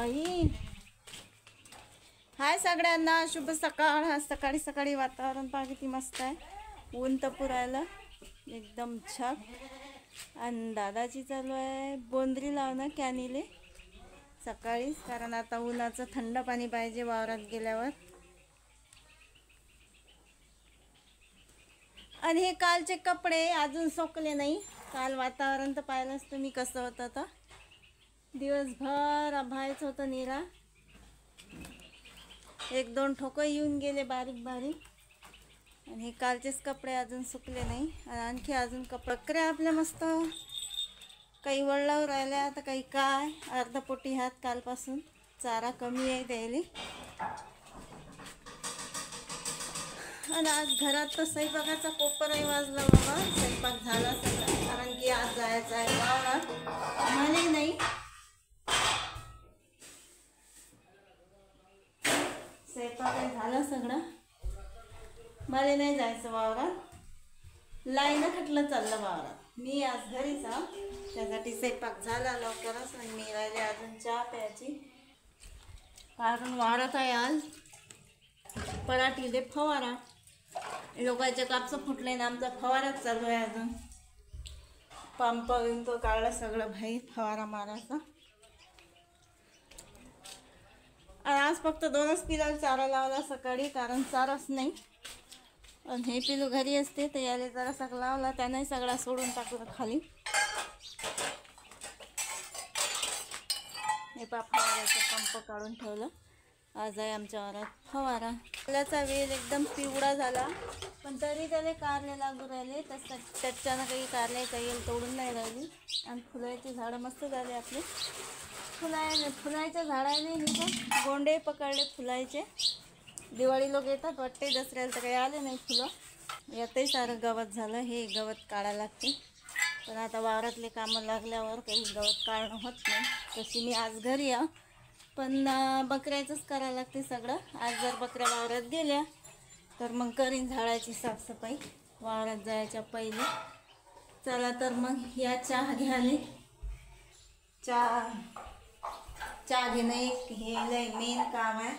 बाई. हाय सगळ्यांना, शुभ सकाळ. आज सकाळी सकाळी वातावरण पहा किती मस्त आहे. ऊन तर पुरायला एकदम छान. आणि दादाची चालू आहे बोंद्री लावणं कॅनीले सकाळीच, कारण आता उन्हाचं थंड पाणी पाहिजे वावरात गेल्यावर. आणि हे कालचे कपडे अजून सोकले नाही. काल वातावरण तर पाहिलंच तुम्ही कसं होतं. तर दिवसभर आभाळच होतं निरा. एक दोन ठोकं येऊन गेले बारीक बारीक. आणि हे कालचेच कपडे अजून सुकले नाही. आणि आणखी अजून कपडे आपल्या मस्त काही वळलावर राहिल्या, तर काही काय अर्धा पोटी हात. कालपासून चारा कमी आहे द्यायला. आणि आज घरात तर स्वयंपाकाचा कोपरही वाजला बाबा. स्वयंपाक झाला सगळा, कारण की आज जायचं आहे वावरात. मला नाही स्वयंपाक झाला सगळं, मला नाही जायचं वावरात. लाईन खटलं चाललं वावरात. मी आज घरीच हा, त्यासाठी स्वयंपाक झाला लवकरच. आणि मी राहिले अजून चहा प्यायची, कारण वावरात आहे आज पराठीले फवारा. लोकांचे कापसं फुटले ना, आमचा फवाराच चालू आहे अजून. पंप विंप काढलं सगळं भाई फवारा मारायचा. आज फक्त 2च पिलाला चारा लावला सकाळी, कारण चाराच नाही. आणि हे पिलू घरी असते तर याला जरा सगळं लावला, त्याने सगळा सोडून टाकला खाली. हे फवाऱ्याचा पंप काढून ठेवलं. आज आहे आमच्या वावरात फवारा. फुलाचा वेल एकदम पिवळा झाला, पण तरी त्याला कारले लागू राहिले. तसं त्याच्यानं काही कारल्याचा येल तोडून नाही राहिली. आणि फुलाचे झाडं मस्त झाले आपले. फुलाच्या झाडाने हे पण गोंडे पकडले फुलाचे. दिवाळी लोक येतात वाटते, दसऱ्याला तर काही आले नाही फुलं. यातही सारं गवत झालं. हे गवत काढायला लागते, पण आता वावरातले कामं लागल्यावर काही गवत काढणं होत नाही. तशी मी आज घरी आहे, पण बकऱ्याचंच करायला लागते सगळं. आज जर बकऱ्या वावरात गेल्या तर मग करीन झाडाची साफसफाई वावरात जायच्या पहिले. चला तर मग या चहा घ्याले. चहा घेणं एक हे लय मेन काम आहे.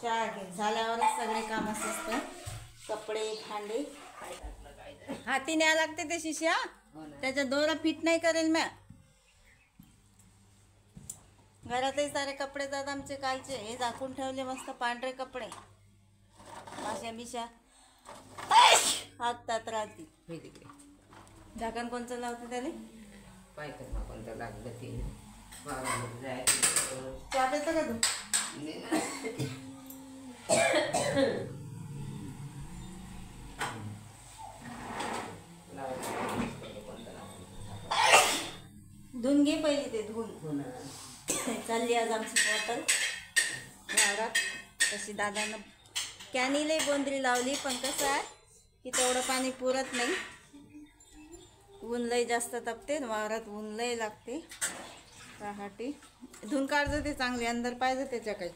चहा झाल्यावरच सगळे कामं असतात. कपडे भांडे हाती न्याय लागते ते शिष्या. त्याच्या दोरा फिट नाही करेल म्या. घरातही सारे कपडे जात आमचे कालचे. हे झाकून ठेवले मस्त पांढरे कपडे. माश्या बिशा हातात राहते. झाकण कोणचं लावते त्याला? चहा पितो का तू? धुवून घे पहिले ते धुवून. चालली आज आमची बॉटल वावरात. तशी दादानं कॅनीले बोंद्री लावली, पण कसं आहे की तेवढं पाणी पुरत नाही. ऊन लय जास्त तापते वावरात, ऊन लय लागते. त्यासाठी धुवून काढतं ते चांगले, अंदर पाहिजे त्याच्या काही.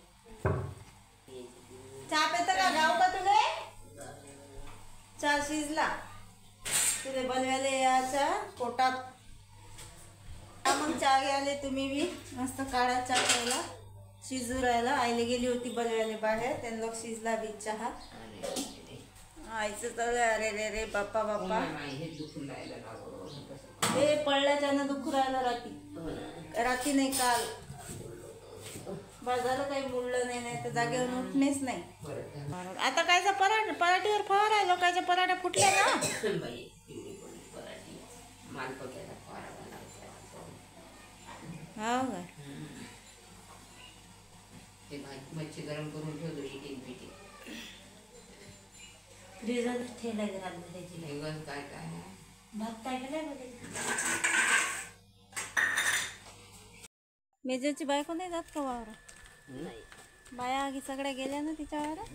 चहा पेतं का गाव का तुले? चहा शिजला तुले बनवायला याच्या पोटात. मग चहा घ्यायला तुम्ही बी मस्त काढा. चहा प्यायला शिजू राहिला. आईला गेली होती बनवायला बाहेर, त्यांना शिजला बी चहा. आईचं चालू अरे रे रे बाप्पा बाप्पा. हे पडल्याच्यानं दुखू राहिलं रात्री नाही काल. बाजारला काही मुळलं नाही, नाही तर जागेवर उठणेच नाही. आता कायचा पराठीवर फवारा आहे. लोकांच्या पराठ्या फुटल्या ना. हो का? मच्छी गरम करून ठेवतो एक पिठी. फ्रीजर ठेवला घरात त्याची. काय काय भात काय केलाय मध्ये? मेजरची बायको नाही जात का वावरात? बाया सगळ्या गेल्या ना तिच्या वावरात.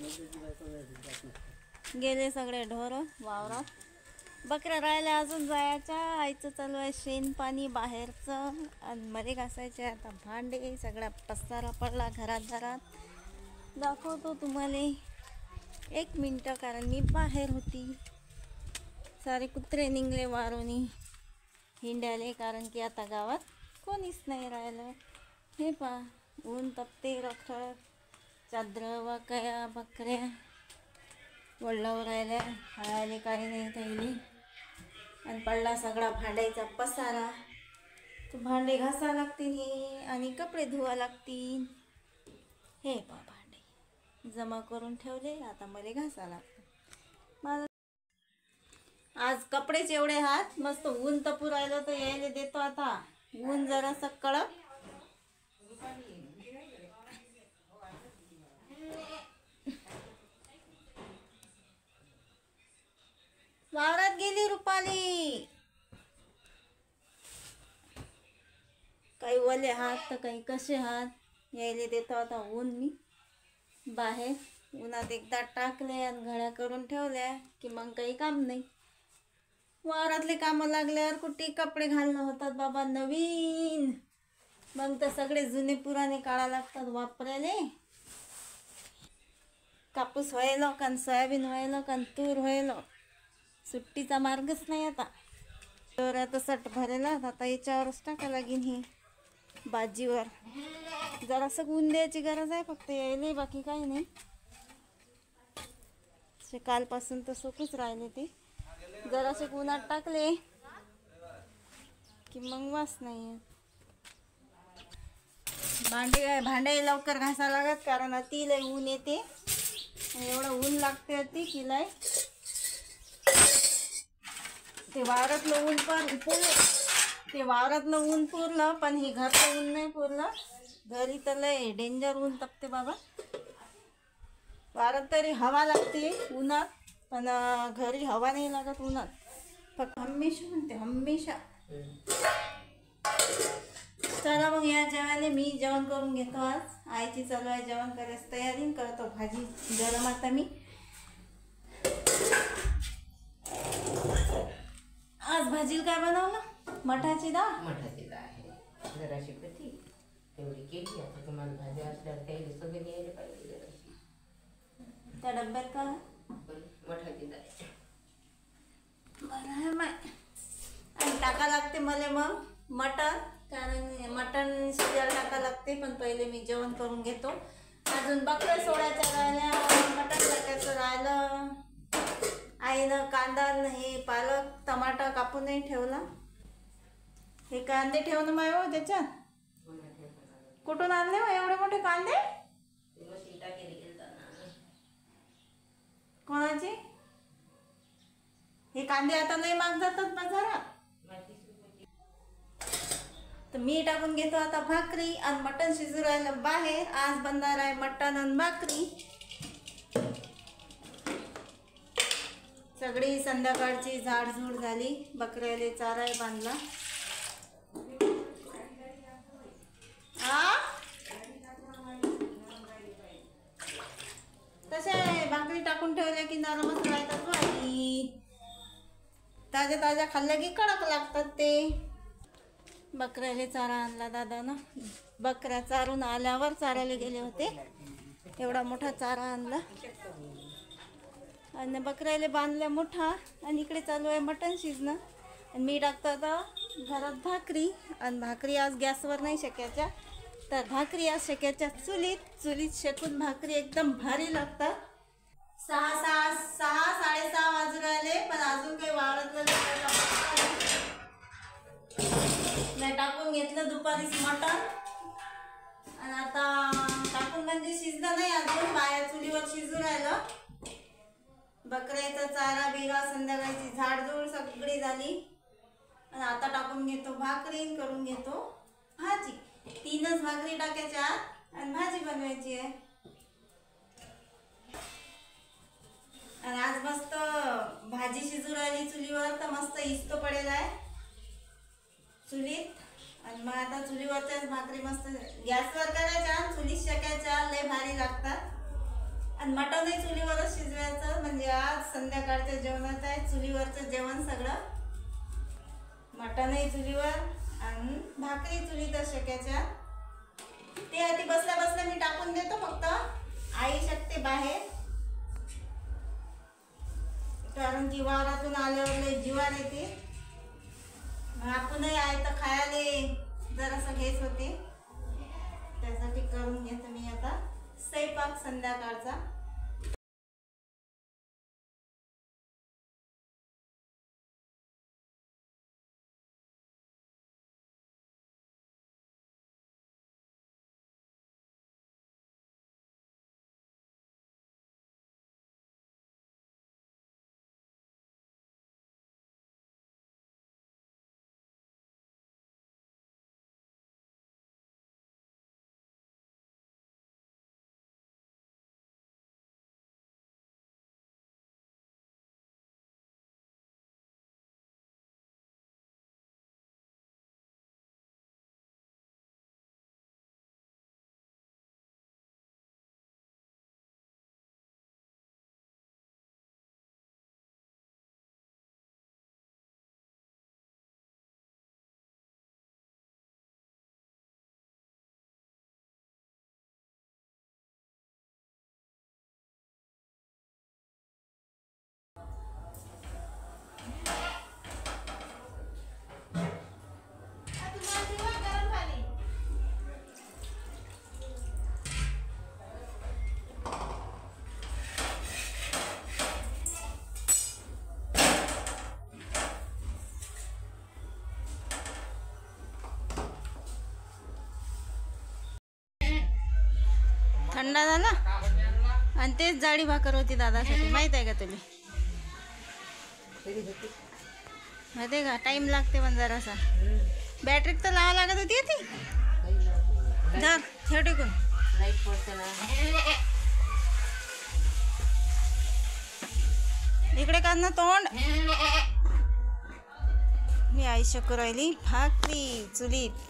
गेले सगळे ढोरं वावरात. बकऱ्या राहिल्या अजून जायच्या. आईचं चालू आहे शेण पाणी बाहेरचं. आणि मध्ये घासायचे आता भांडे. सगळा पसारा पडला घरात. दाखवतो तुम्हाला 1 मिनटं, कारण मी बाहेर होती. सारे कुत्रे निघले वारोनी हिंडाले, कारण की आता गावात कोणीच नाही राहिलं. हे पहा ऊन तपते रखत. चादरं वाकया बकऱ्या वडलावर राहिल्या हळाले काही नाही थैली. आणि पडला सगळा भांड्याचा पसारा. तर भांडे घासा लागतील हे आणि कपडे धुवा लागतील. हे पा भांडे जमा करून ठेवले, आता मला घासा लागतं. मला आज कपडेच एवढे हात मस्त ऊन तपू राहिलं तर यायला देतो. आता ऊन जरासं कडक. वावरात गेली रुपाली. काही ओले हात तर काही कसे हात यायले देतो. आता ऊन मी बाहेर उन्हात एकदा टाकले आणि घड्या करून ठेवल्या की मग काही काम नाही. वावरातले कामं लागल्यावर कुठे कपडे घालणं होतात बाबा नवीन. मग तर सगळे जुने पुराणे काढा लागतात वापरायले. कापूस व्हायला का सोयाबीन व्हायला का तूर व्हायला सुट्टीचा मार्गच नाही आता. तर आता सट भरेला आता याच्यावरच टाका लागीन ही बाजीवर. जरासं ऊन द्यायची गरज आहे फक्त यायला, बाकी काही नाही. कालपासून तर सुकूच राहिले ते. जरासे उन्हात टाकले की मग वास नाही. भांडे लवकर घासा लागत कारण अति लय ऊन येते. एवढं ऊन लागते अति की लय. ते वावरातलं ऊन पुरलं पण हे घरचं ऊन नाही पुरलं. घरी तर लय डेंजर ऊन तपते बाबा. वावरात तरी हवा लागते उन्हात, पण घरी हवा नाही लागत उन्हात. फक्त हमेशा म्हणते हमेशा. चला मग या जेवायला मी जेवण करून घेतो. आज आईची चालू आहे जेवण करायची तयारी. करतो भाजी गरम. आता मी आज भाजीला काय बनवलं? मठाची डाळ. मठाची डाळ आहे जराशी कधी तेवढी केली. आता तुम्हाला भाजी असल्यावर त्याला सगळं घ्यायला पाहिजे जराशी. त्या डब्यात का मठाची डाळ बरं आहे माय. आणि टाका लागते मला मग मटण, कारण मटण शिजायला टाका लागते. पण पहिले मी जेवण करून घेतो. अजून बकऱ्या सोडायच्या राहिल्या, मटण टाकायचं राहिलं. आईनं कांदा हे पालक टमाटा कापून नाही ठेवला. हे कांदे ठेवणं माय हो त्याच्यात. कुठून आणले हो एवढे मोठे कांदे? कोणाचे हे कांदे? आता लय महाग जातात बाजारात. तर मी टाकून घेतो आता भाकरी आणि मटण शिजू राहिलं बाहेर. आज बनणार आहे मटण आणि भाकरी. सगळी संध्याकाळची झाडझूड झाली. बकऱ्याले चाराय बांधला. तसे भाकरी टाकून ठेवल्या की नरमच राहतात भाजी. ताज्या ताज्या खाल्ल्या की कडक लागतात ते. बकऱ्याले चारा आणला दादानं. बकऱ्या चारून आल्यावर चारायला गेले होते. एवढा मोठा चारा आणला आणि बकऱ्याला बांधल्या मोठा. आणि इकडे चालू आहे मटण शिजणं. आणि मी टाकतो आता घरात भाकरी. आणि भाकरी आज गॅसवर नाही शेकायच्या, तर भाकरी आज शेकायच्या चुलीत शेकून भाकरी एकदम भारी लागतात. 6:30 वाजून राहिले पण अजून काही वावरातलं नाही. टाकून घेतलं दुपारीच मटण. आणि आता टाकून म्हणजे शिजलं नाही अजून, बाया चुलीवर शिजू राहिलं. बकऱ्याचा चारा बिरा संध्याकाळची झाडझूड सगळी झाली. आणि आता टाकून घेतो भाकरी, करून घेतो भाजी. 3च भाकरी टाकायच्या आणि भाजी बनवायची आहे. आणि आज मस्त भाजी शिजू राहिली चुलीवर, तर मस्त इस्तो पडेल आहे चुलीत. आणि मग आता चुलीवरच्याच भाकरी मस्त गॅसवर करायच्या, चुलीत शेकायच्या, लय भारी लागतात. आणि मटणही चुलीवरच शिजवायचं. म्हणजे आज संध्याकाळच्या जेवणाचं आहे चुलीवरचं जेवण सगळं. मटणही चुलीवर आणि भाकरी चुलीतच शेकायच्या. ते आधी बसल्या बसल्या मी टाकून देतो. फक्त आई शकते बाहेर, कारण की वावरातून आल्यावर लय जीवार येते. आपणही आहे तर खायला जरासं घेत होते, त्यासाठी करून घेते मी आता स्वयंपाक संध्याकाळचा. थंडा झाला आणि तेच जाडी भाकर होती दादासाठी. माहित आहे का तुला? माहिती आहे का? टाइम लागते पण जरासा. बॅटरी तर लावा लागत होती ती. धर ठेव टिकून. लाईट पडते ना. इकडे काढ ना तोंड. मी आयुष्य करू राहिली भाकरी चुलीत.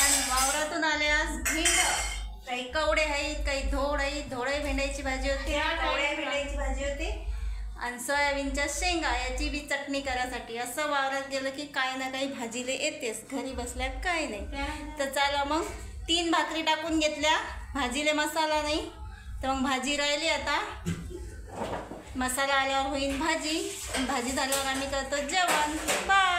आणि वावरातून आले आज भेंड. काही कवडे आहेत, काही धोड आहेत. धोळे भेंड्याची भाजी होती, कवड्या भेंड्याची भाजी होती आणि सोयाबीनच्या शेंगा याची बी चटणी करायसाठी. असं वावरात गेलं की काही ना काही भाजीले येतेच. घरी बसल्यात काही नाही. तर चला मग 3 भाकरी टाकून घेतल्या. भाजीले मसाला नाही तर मग भाजी राहिली. आता मसाला आल्यावर होईन भाजी. भाजी झाल्यावर आम्ही करतो जेवण. बाय.